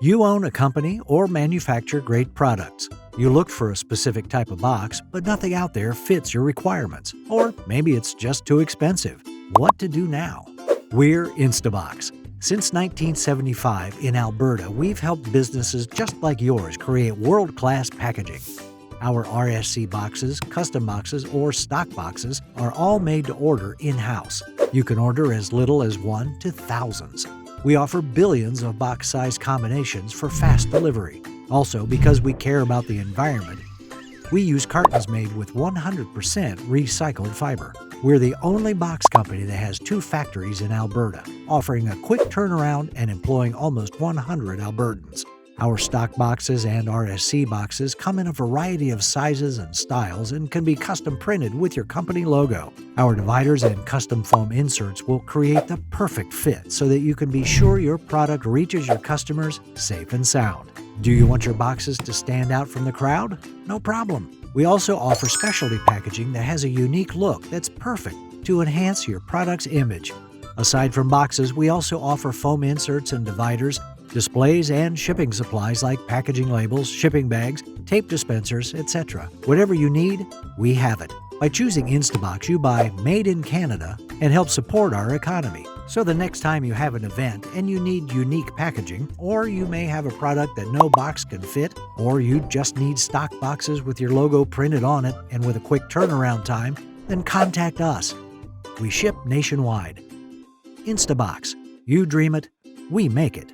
You own a company or manufacture great products. You looked for a specific type of box, but nothing out there fits your requirements. Or maybe it's just too expensive. What to do now? We're Instabox. Since 1975 in Alberta, we've helped businesses just like yours create world-class packaging. Our RSC boxes, custom boxes, or stock boxes are all made to order in-house. You can order as little as 1 to thousands. We offer billions of box size combinations for fast delivery. Also, because we care about the environment, we use cartons made with 100% recycled fiber. We're the only box company that has 2 factories in Alberta, offering a quick turnaround and employing almost 100 Albertans. Our stock boxes and RSC boxes come in a variety of sizes and styles and can be custom printed with your company logo. Our dividers and custom foam inserts will create the perfect fit so that you can be sure your product reaches your customers safe and sound. Do you want your boxes to stand out from the crowd? No problem. We also offer specialty packaging that has a unique look that's perfect to enhance your product's image. Aside from boxes, we also offer foam inserts and dividers, displays, and shipping supplies like packaging labels, shipping bags, tape dispensers, etc. Whatever you need, we have it. By choosing Instabox, you buy Made in Canada and help support our economy. So the next time you have an event and you need unique packaging, or you may have a product that no box can fit, or you just need stock boxes with your logo printed on it and with a quick turnaround time, then contact us. We ship nationwide. Instabox. You dream it, we make it.